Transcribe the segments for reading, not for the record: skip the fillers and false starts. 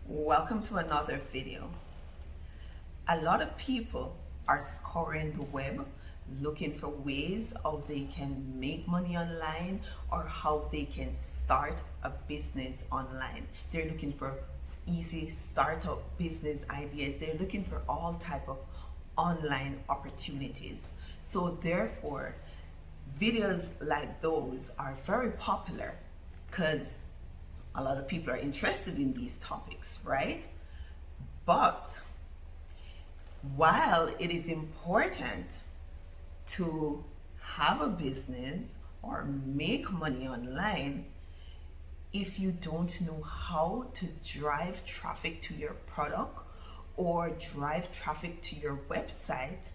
Welcome to another video. A lot of people are scouring the web looking for ways how they can make money online or how they can start a business online. They're looking for easy startup business ideas. They're looking for all type of online opportunities. So therefore, videos like those are very popular because a lot of people are interested in these topics, right? But while it is important to have a business or make money online, if you don't know how to drive traffic to your product or drive traffic to your website,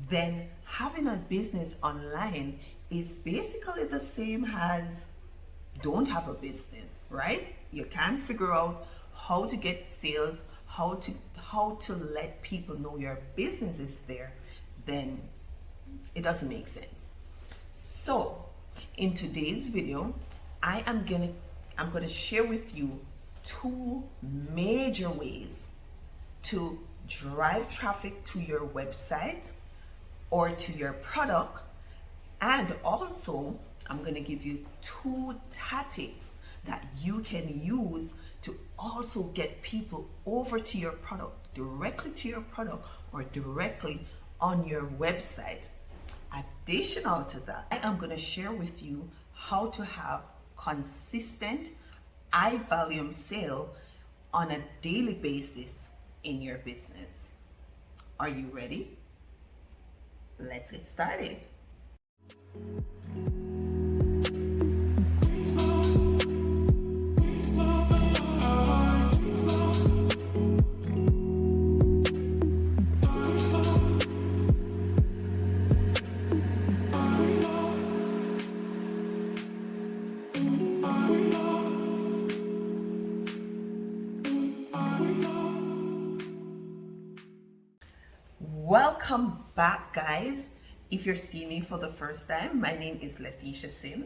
then having a business online is basically the same as don't have a business, right? You can't figure out how to get sales, how to let people know your business is there, then it doesn't make sense. So in today's video, I'm gonna share with you two major ways to drive traffic to your website or to your product, and also I'm going to give you two tactics that you can use to also get people over to your product, directly to your product or directly on your website. Additional to that, I am going to share with you how to have consistent high volume sale on a daily basis in your business. Are you ready? Let's get started. Welcome back, guys. If you're seeing me for the first time, my name is Letitia Sim.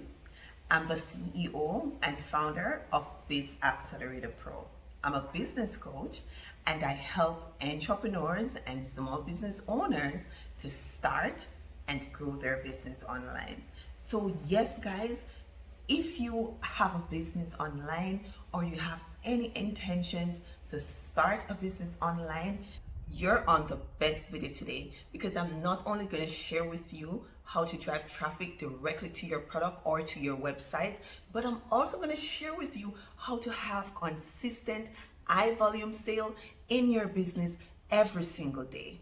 I'm the CEO and founder of Biz Accelerator Pro. I'm a business coach and I help entrepreneurs and small business owners to start and grow their business online. So yes, guys, if you have a business online or you have any intentions to start a business online, you're on the best video today, because I'm not only going to share with you how to drive traffic directly to your product or to your website, but I'm also going to share with you how to have consistent high volume sale in your business every single day.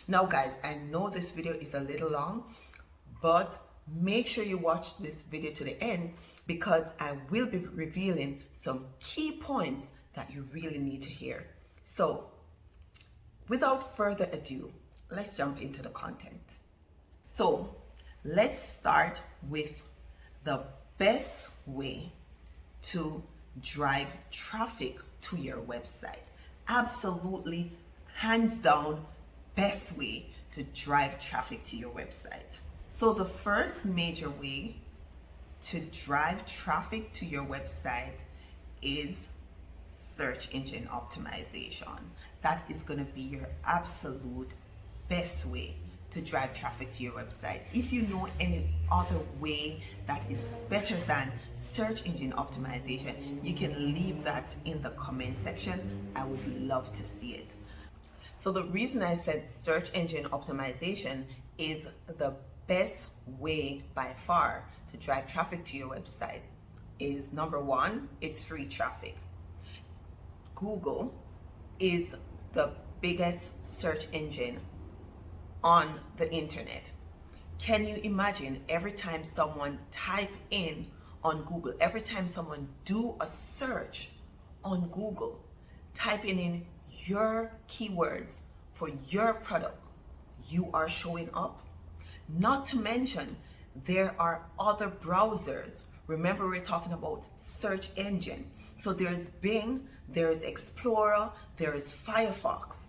Now guys, I know this video is a little long, but make sure you watch this video to the end, because I will be revealing some key points that you really need to hear. So without further ado, let's jump into the content. So let's start with the best way to drive traffic to your website. Absolutely, hands down, best way to drive traffic to your website. So the first major way to drive traffic to your website is search engine optimization. That is going to be your absolute best way to drive traffic to your website. If you know any other way that is better than search engine optimization, you can leave that in the comment section. I would love to see it. So the reason I said search engine optimization is the best way by far to drive traffic to your website is, number one, it's free traffic. Google is the biggest search engine on the internet. Can you imagine every time someone type in on Google, every time someone do a search on Google, typing in your keywords for your product, you are showing up? Not to mention, there are other browsers. Remember, we're talking about search engine. So there's Bing, there's Explorer, there's Firefox.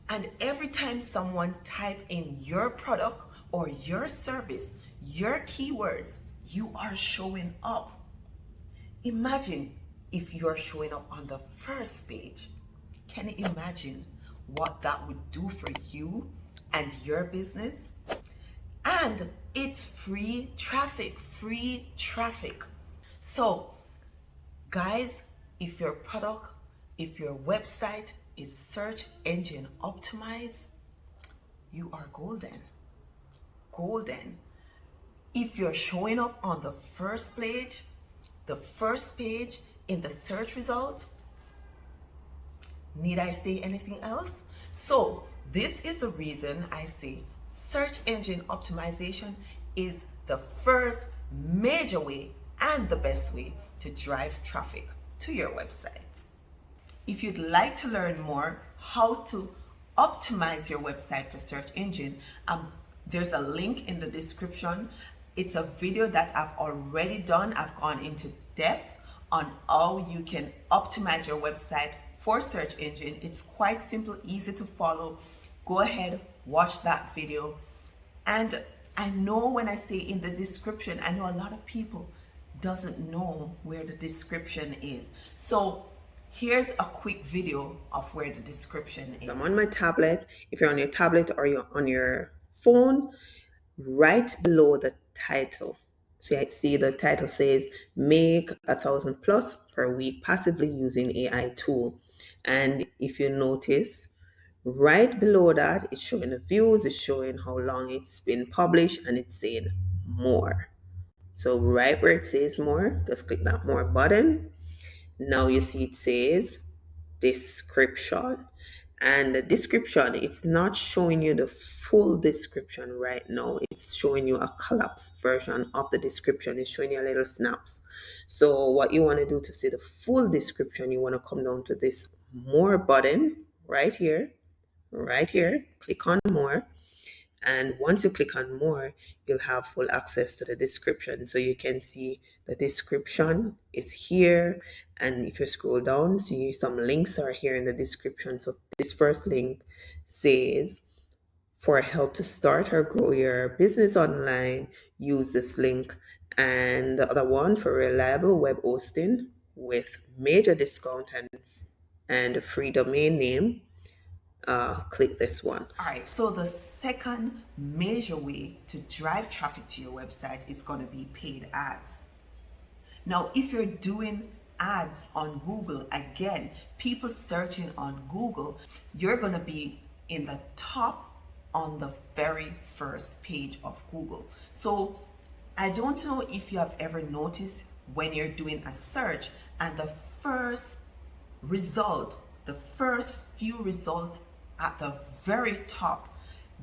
And every time someone type in your product or your service, your keywords, you are showing up. Imagine if you're showing up on the first page. Can you imagine what that would do for you and your business? And it's free traffic, free traffic. So, guys, if your product, if your website is search engine optimized, you are golden. Golden. If you're showing up on the first page in the search result, need I say anything else? So this is the reason I say search engine optimization is the first major way and the best way to drive traffic to your website. If you'd like to learn more how to optimize your website for search engine, there's a link in the description. It's a video that I've already done. I've gone into depth on how you can optimize your website for search engine. It's quite simple, easy to follow. Go ahead, watch that video. And I know when I say in the description, I know a lot of people doesn't know where the description is. So here's a quick video of where the description is. I'm on my tablet. If you're on your tablet or you're on your phone, right below the title. So I see the title says make 1,000 plus per week passively using AI tool. And if you notice, right below that, it's showing the views, it's showing how long it's been published, and it's saying more. So right where it says more, just click that more button. Now you see it says description. And the description, it's not showing you the full description right now. It's showing you a collapsed version of the description. It's showing you a little snaps. So what you want to do to see the full description, you want to come down to this more button right here, click on more. And once you click on more, you'll have full access to the description. So you can see the description is here. And if you scroll down, see some links are here in the description. So this first link says, for help to start or grow your business online, use this link. And the other one, for reliable web hosting with major discount and a free domain name, click this one. All right, so the second major way to drive traffic to your website is going to be paid ads. Now, if you're doing ads on Google, again, people searching on Google, you're going to be in the top on the very first page of Google. So I don't know if you have ever noticed when you're doing a search and the first result, the first few results at the very top,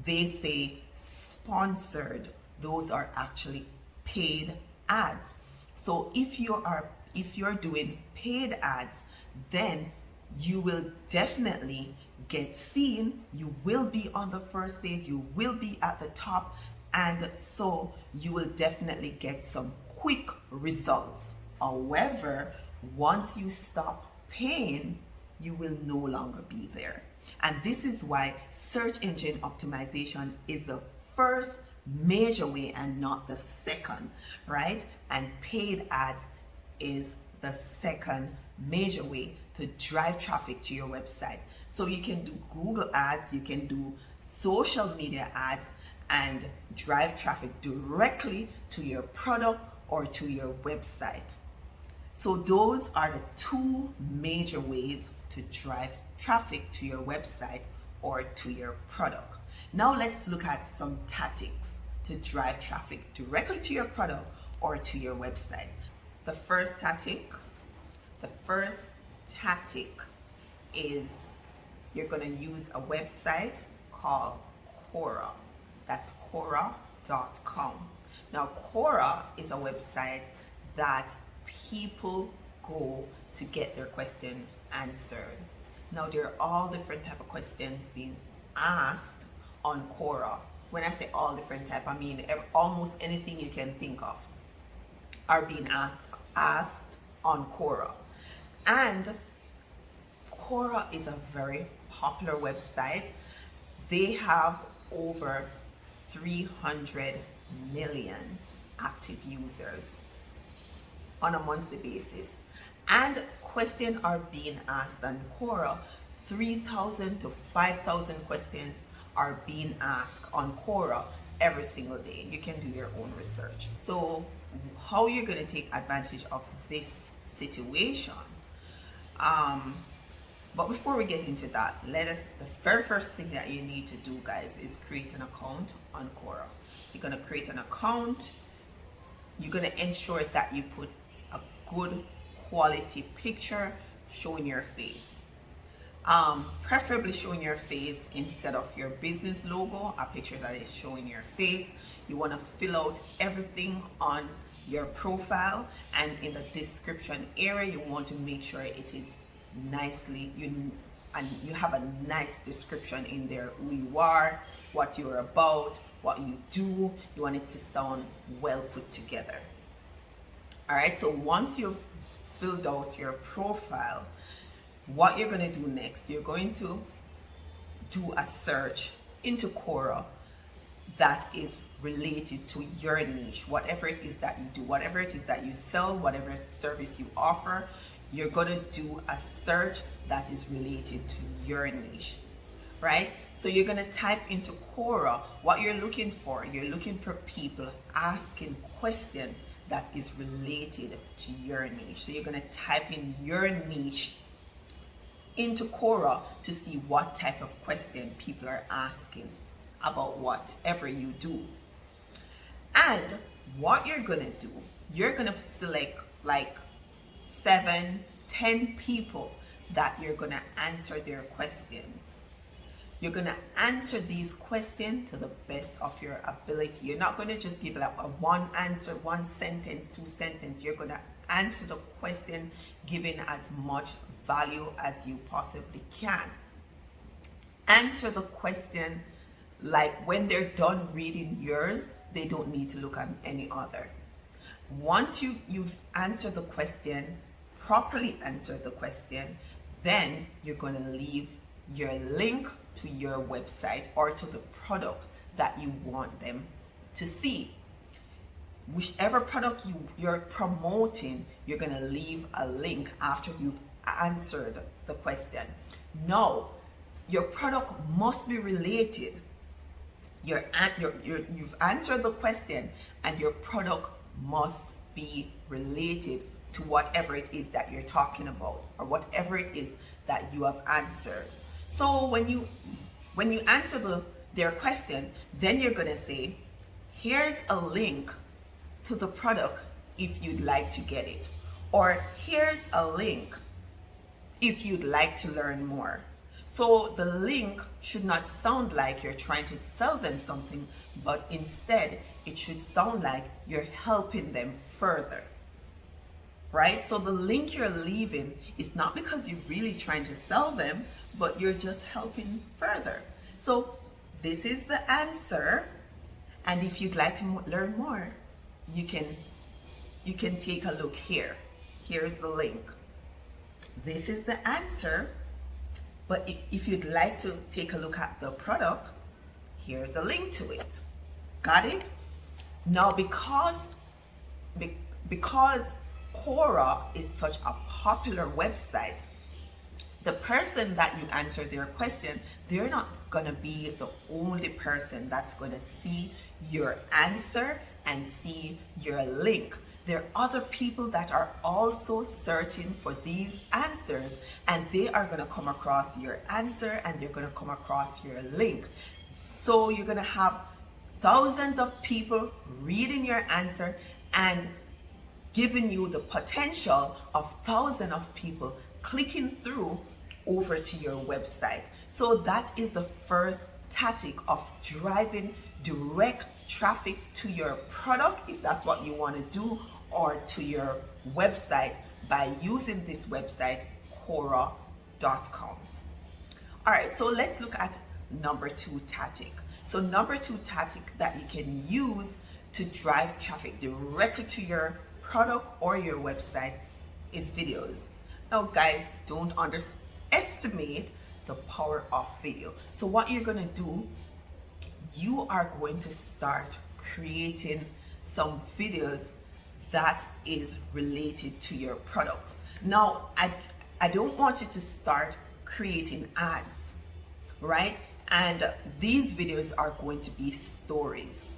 they say sponsored. Those are actually paid ads. So if you're doing paid ads, then you will definitely get seen. You will be on the first page, you will be at the top, and so you will definitely get some quick results. However, once you stop paying, you will no longer be there. And this is why search engine optimization is the first major way and not the second, right? And paid ads is the second major way to drive traffic to your website. So you can do Google ads, you can do social media ads, and drive traffic directly to your product or to your website. So those are the two major ways to drive traffic to your website or to your product. Now let's look at some tactics to drive traffic directly to your product or to your website. The first tactic is you're going to use a website called Quora. That's Quora.com. Now Quora is a website that people go to get their question answered. Now there are all different type of questions being asked on Quora. When I say all different type, I mean almost anything you can think of are being asked on Quora. And Quora is a very popular website. They have over 300 million active users on a monthly basis. And questions are being asked on Quora 3,000 to 5,000 questions are being asked on Quora every single day. You can do your own research. So how you're going to take advantage of this situation? But before we get into that, the very first thing that you need to do, guys, is create an account on Quora. You're going to create an account. You're going to ensure that you put a good quality picture showing your face. Preferably showing your face instead of your business logo, a picture that is showing your face. You want to fill out everything on your profile, and in the description area you want to make sure it is nicely, and you have a nice description in there, who you are, what you're about, what you do. You want it to sound well put together. All right, so once you've filled out your profile, what you're going to do next, you're going to do a search into Quora that is related to your niche, whatever it is that you do, whatever it is that you sell, whatever service you offer. You're going to do a search that is related to your niche, right? So you're going to type into Quora what you're looking for. You're looking for people asking questions that is related to your niche. So you're going to type in your niche into Quora to see what type of question people are asking about whatever you do. And what you're going to do, you're going to select like 7-10 people that you're going to answer their questions. You're going to answer these questions to the best of your ability. You're not going to just give like a one answer, one sentence, two sentences. You're going to answer the question giving as much value as you possibly can. Answer the question like when they're done reading yours, they don't need to look at any other. Once you've answered the question, properly answered the question, then you're going to leave your link to your website or to the product that you want them to see. Whichever product you're promoting, you're going to leave a link after you've answered the question. Now, your product must be related. You've answered the question, and your product must be related to whatever it is that you're talking about, or whatever it is that you have answered. So when you answer their question, then you're going to say, here's a link to the product if you'd like to get it, or here's a link if you'd like to learn more. So the link should not sound like you're trying to sell them something, but instead it should sound like you're helping them further, right? So the link you're leaving is not because you're really trying to sell them, but you're just helping further. So this is the answer, and if you'd like to learn more, you can take a look here. Here's the link. This is the answer, but if you'd like to take a look at the product, here's a link to it. Got it? Now, because Quora is such a popular website, the person that you answer their question, they're not gonna be the only person that's gonna see your answer and see your link. There are other people that are also searching for these answers, and they are going to come across your answer and they're going to come across your link. So you're going to have thousands of people reading your answer and giving you the potential of thousands of people clicking through over to your website. So that is the first tactic of driving direct traffic to your product, if that's what you want to do, or to your website by using this website, Quora.com. All right, so let's look at number 2 tactic. So number 2 tactic that you can use to drive traffic directly to your product or your website is videos. Now guys, don't underestimate the power of video. So what you're going to do, you are going to start creating some videos that is related to your products. Now, I don't want you to start creating ads, right? And these videos are going to be stories.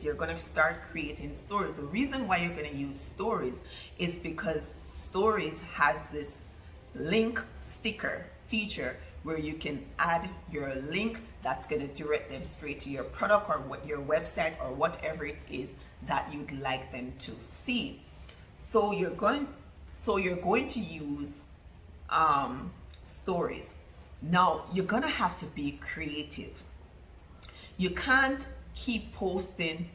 You're going to start creating stories. The reason why you're going to use stories is because stories has this link sticker feature where you can add your link that's going to direct them straight to your product or what your website or whatever it is that you'd like them to see. So you're going to use stories. Now you're gonna have to be creative. You can't keep posting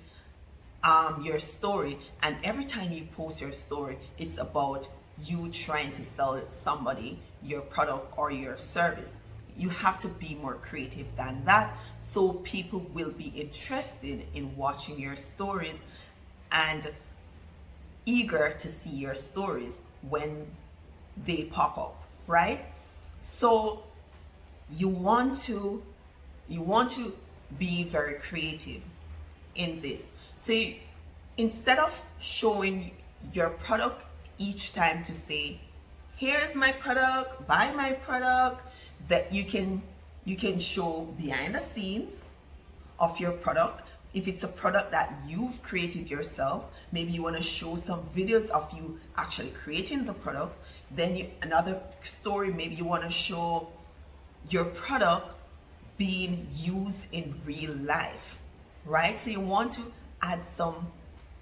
your story, and every time you post your story, it's about you trying to sell somebody your product or your service. You have to be more creative than that, so people will be interested in watching your stories and eager to see your stories when they pop up, right? So you want to be very creative in this. So instead of showing your product each time to say, here's my product, buy my product, that you can show behind the scenes of your product. If it's a product that you've created yourself, maybe you want to show some videos of you actually creating the product. Then another story, maybe you want to show your product being used in real life, right? So you want to add some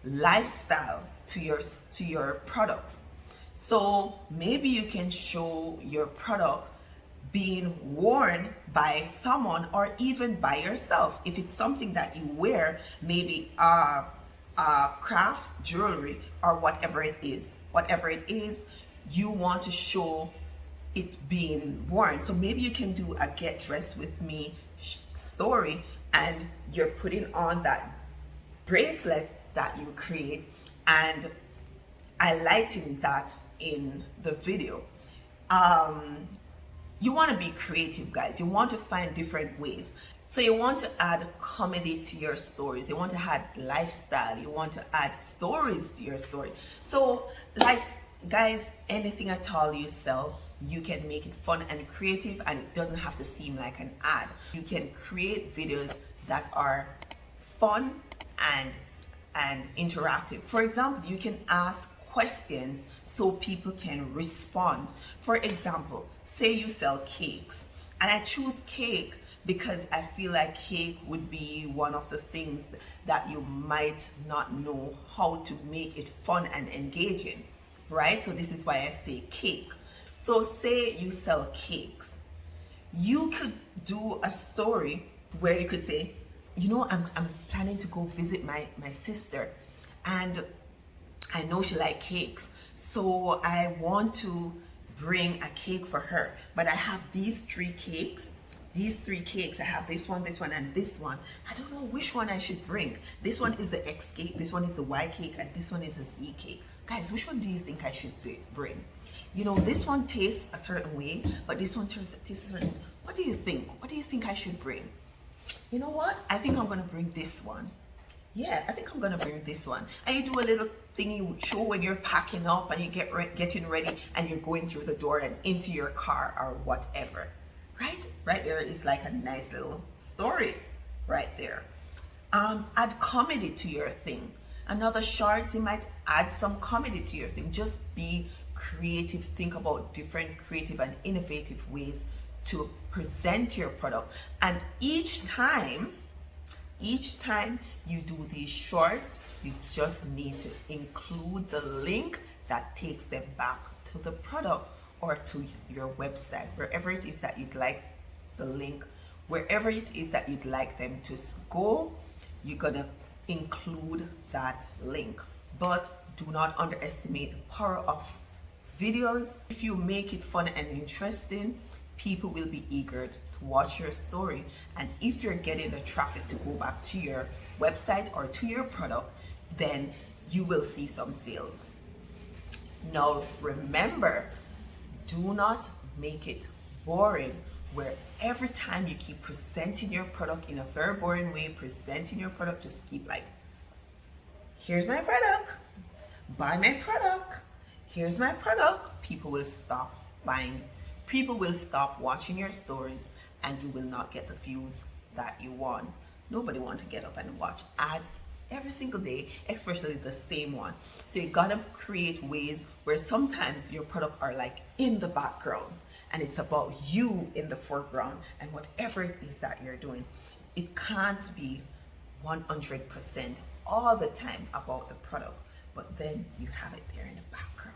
lifestyle to your products. So maybe you can show your product being worn by someone or even by yourself. If it's something that you wear, maybe craft jewelry or whatever it is, you want to show it being worn. So maybe you can do a get dressed with me story, and you're putting on that bracelet that you create and highlighting that in the video. You want to be creative, guys. You want to find different ways. So you want to add comedy to your stories. You want to add lifestyle. You want to add stories to your story. So, like, guys, anything at all you sell, you can make it fun and creative, and it doesn't have to seem like an ad. You can create videos that are fun and interactive. For example, you can ask questions so people can respond. For example, say you sell cakes, and I choose cake because I feel like cake would be one of the things that you might not know how to make it fun and engaging, right? So this is why I say cake. So say you sell cakes. You could do a story where you could say, you know, I'm planning to go visit my sister, and I know she likes cakes, so I want to bring a cake for her. But I have these three cakes. I have this one, and this one. I don't know which one I should bring. This one is the X cake, this one is the Y cake, and this one is a Z cake. Guys, which one do you think I should bring? You know, this one tastes a certain way, but this one tastes a certain way. What do you think? What do you think I should bring? You know what? I think I'm going to bring this one. Yeah, I think I'm going to bring this one. And you do a little thing you show when you're packing up and you getting ready and you're going through the door and into your car or whatever. Right there is like a nice little story right there. Add comedy to your thing. Another shorts, you might add some comedy to your thing. Just be creative. Think about different creative and innovative ways to present your product. And each time you do these shorts, you just need to include the link that takes them back to the product or to your website, wherever it is that you'd like the link, wherever it is that you'd like them to go, you're gonna include that link. But do not underestimate the power of videos. If you make it fun and interesting, people will be eager to watch your story. And if you're getting the traffic to go back to your website or to your product, then you will see some sales. Now remember, do not make it boring, where every time you keep presenting your product in a very boring way, just keep like, here's my product, buy my product, here's my product. People will stop buying people will stop watching your stories and you will not get the views that you want. Nobody wants to get up and watch ads every single day, especially the same one. So you gotta create ways where sometimes your product are like in the background and it's about you in the foreground and whatever it is that you're doing. It can't be 100% all the time about the product, but then you have it there in the background.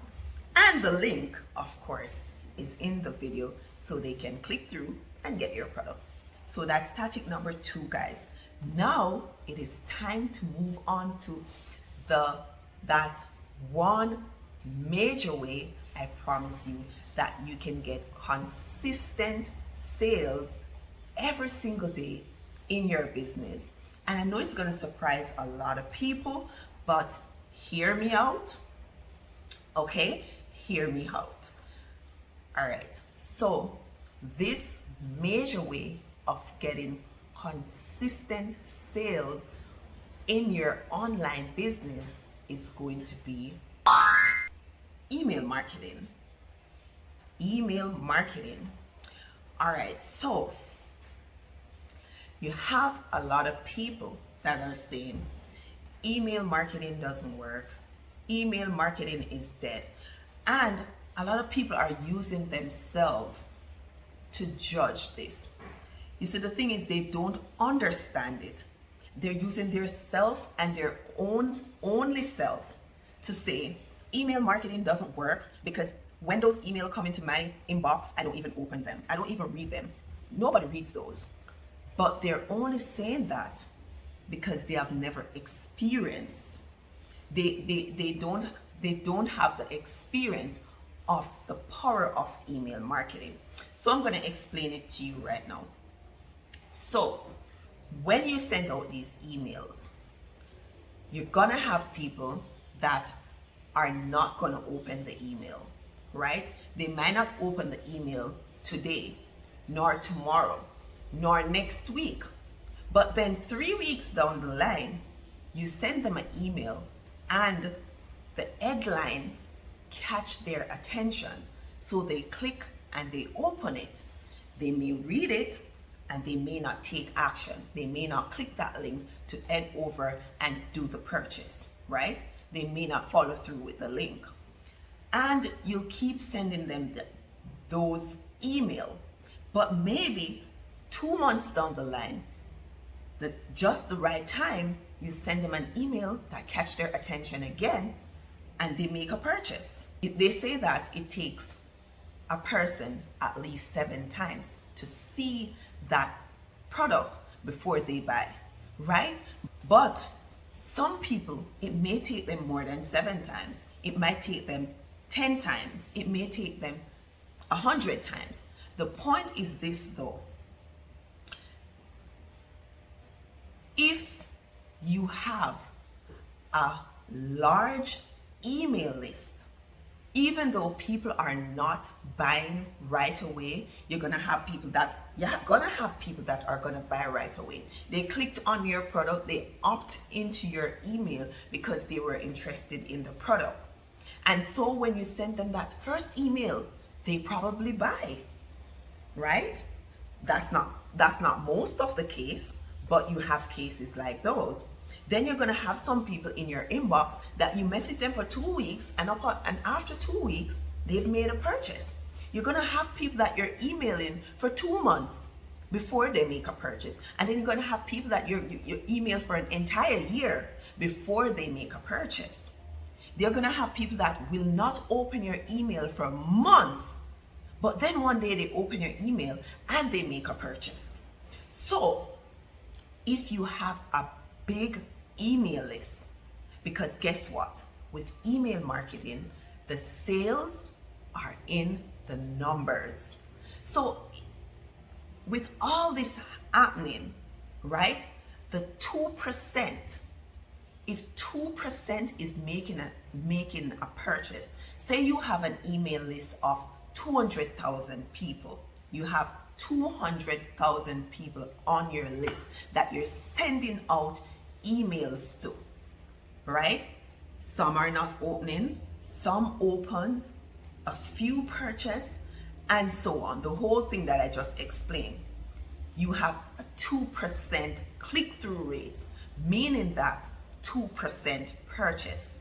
And the link, of course, is in the video so they can click through and get your product. So that's tactic number 2, guys. Now it is time to move on to that one major way I promise you that you can get consistent sales every single day in your business. And I know it's going to surprise a lot of people, but hear me out. Okay? Hear me out. All right. So this major way of getting consistent sales in your online business is going to be email marketing. Email marketing. All right. So you have a lot of people that are saying email marketing doesn't work. Email marketing is dead. And a lot of people are using themselves to judge this. You see, the thing is they don't understand it. They're using their self and their own only self to say email marketing doesn't work because when those emails come into my inbox, I don't even open them. I don't even read them. Nobody reads those. But they're only saying that because they have never experienced. They don't have the experience of the power of email marketing. So I'm going to explain it to you right now. So when you send out these emails, you're going to have people that are not going to open the email, right? They might not open the email today, nor tomorrow, nor next week. But then 3 weeks down the line, you send them an email and the headline catch their attention. So they click and they open it. They may read it and they may not take action. They may not click that link to head over and do the purchase, right? They may not follow through with the link. And you'll keep sending them those email. But maybe 2 months down the line, just the right time, you send them an email that catch their attention again and they make a purchase. They say that it takes a person at least 7 times to see that product before they buy, right? But some people, it may take them more than 7 times. It might take them 10 times. It may take them 100 times. The point is this though. If you have a large email list, even though people are not buying right away, you're gonna have people that are gonna buy right away. They clicked on your product, they opt into your email because they were interested in the product. And so when you send them that first email, they probably buy, right? That's not most of the case, but you have cases like those. Then you're gonna have some people in your inbox that you message them for 2 weeks and after 2 weeks, they've made a purchase. You're gonna have people that you're emailing for 2 months before they make a purchase. And then you're gonna have people that you email for an entire year before they make a purchase. They're gonna have people that will not open your email for months, but then one day they open your email and they make a purchase. So if you have a big email list, because guess what? With email marketing, the sales are in the numbers. So with all this happening, right? The 2%, if 2% is making a purchase, say you have an email list of 200,000 people, you have 200,000 people on your list that you're sending out emails to, right? Some are not opening, some opens, a few purchase, and so on. The whole thing that I just explained. You have a 2% click-through rates, meaning that 2% purchase.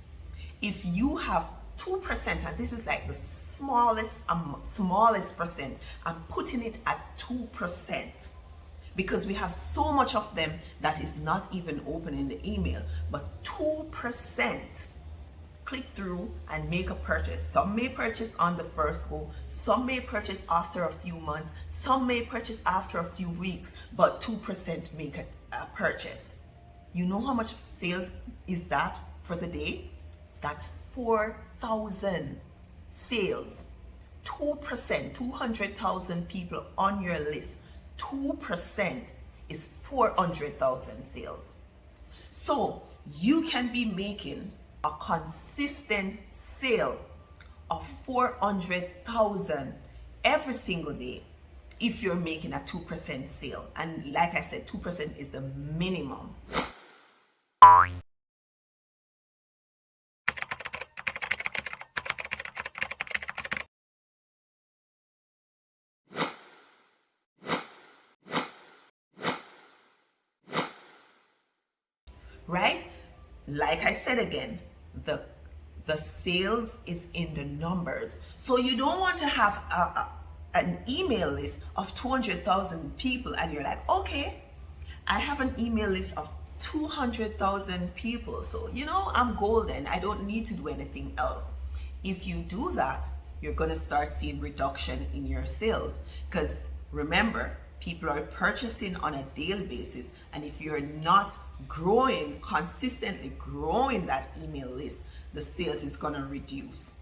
If you have 2%, and this is like the smallest percent, I'm putting it at 2% because we have so much of them that is not even opening the email, but 2% click through and make a purchase. Some may purchase on the first go, some may purchase after a few months, some may purchase after a few weeks, but 2% make a purchase. You know how much sales is that for the day? That's 4,000 sales. 2%, 200,000 people on your list. 2% is 400,000 sales. So you can be making a consistent sale of 400,000 every single day if you're making a 2% sale. And like I said, 2% is the minimum. Right? Like I said again, the sales is in the numbers. So you don't want to have an email list of 200,000 people and you're like, okay, I have an email list of 200,000 people. So, I'm golden. I don't need to do anything else. If you do that, you're going to start seeing reduction in your sales. Because remember, people are purchasing on a daily basis. And if you're not consistently growing that email list, the sales is going to reduce.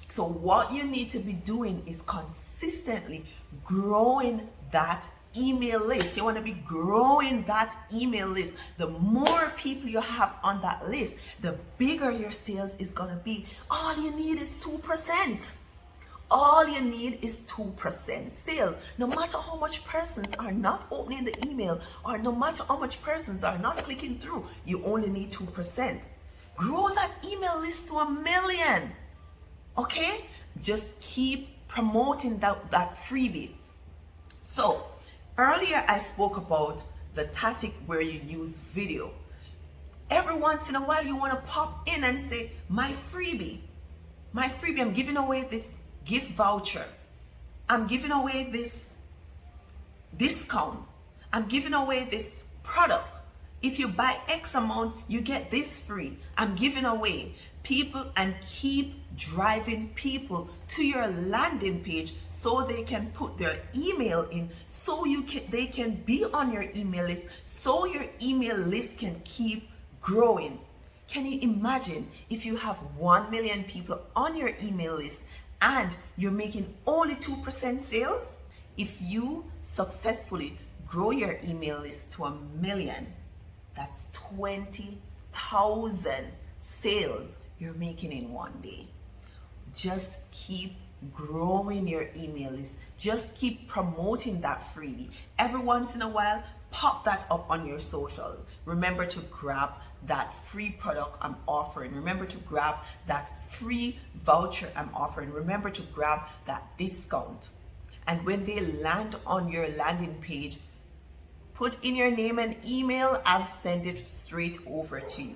So what you need to be doing is consistently growing that email list. You want to be growing that email list. The more people you have on that list, the bigger your sales is going to be. All you need is 2%. All you need is 2% sales. No matter how much persons are not opening the email, or no matter how much persons are not clicking through, you only need 2%. Grow that email list to 1 million. Okay? Just keep promoting that freebie. So, earlier I spoke about the tactic where you use video. Every once in a while you want to pop in and say, my freebie, I'm giving away this gift voucher. I'm giving away this discount. I'm giving away this product. If you buy X amount, you get this free. I'm giving away people, and keep driving people to your landing page so they can put their email in, so they can be on your email list, so your email list can keep growing. Can you imagine if you have 1 million people on your email list and you're making only 2% sales? If you successfully grow your email list to 1 million, that's 20,000 sales you're making in one day. Just keep growing your email list. Just keep promoting that freebie. Every once in a while, pop that up on your social. Remember to grab that free product I'm offering. Remember to grab that free voucher I'm offering. Remember to grab that discount. And when they land on your landing page, put in your name and email. I'll send it straight over to you.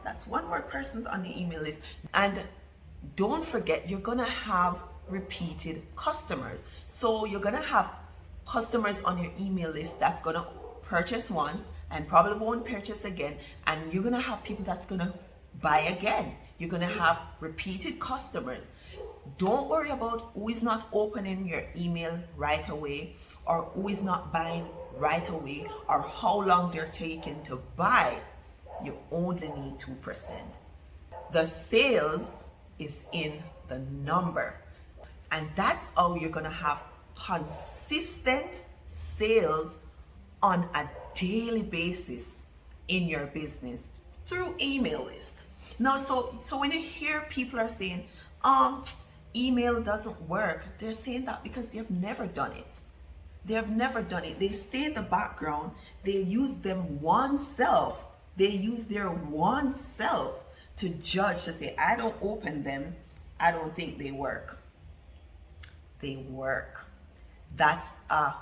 That's one more person on the email list. And don't forget, you're gonna have repeated customers. So you're gonna have customers on your email list that's gonna purchase once and probably won't purchase again. And you're gonna have people that's gonna buy again. You're gonna have repeated customers. Don't worry about who is not opening your email right away, or who is not buying right away, or how long they're taking to buy. You only need 2%. The sales is in the number. And that's how you're going to have consistent sales on a daily basis in your business through email list. Now, so when you hear people are saying, email doesn't work, they're saying that because they've never done it. They have never done it. They stay in the background. They use them oneself. They use their one self to judge, to say, I don't open them. I don't think they work. they work. That's a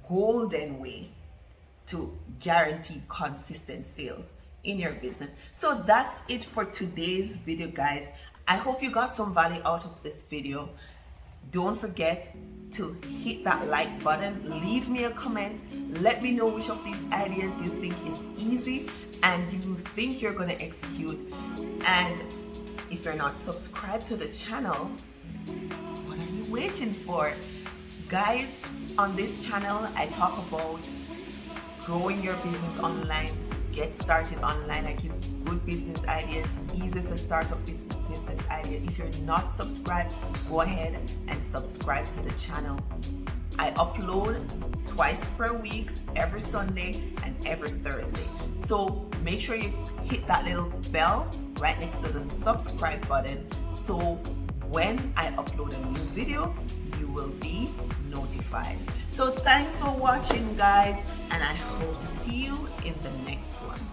golden way to guarantee consistent sales in your business. So that's it for today's video, guys. I hope you got some value out of this video. Don't forget to hit that like button, leave me a comment, let me know which of these ideas you think is easy and you think you're going to execute. And if you're not subscribed to the channel, what are you waiting for? Guys, on this channel I talk about growing your business online, get started online. I give good business ideas, easy to start up business idea. If you're not subscribed, go ahead and subscribe to the channel. I upload twice per week, every Sunday and every Thursday. So make sure you hit that little bell right next to the subscribe button, so when I upload a new video, you will be notified. So thanks for watching, guys, and I hope to see you in the next one.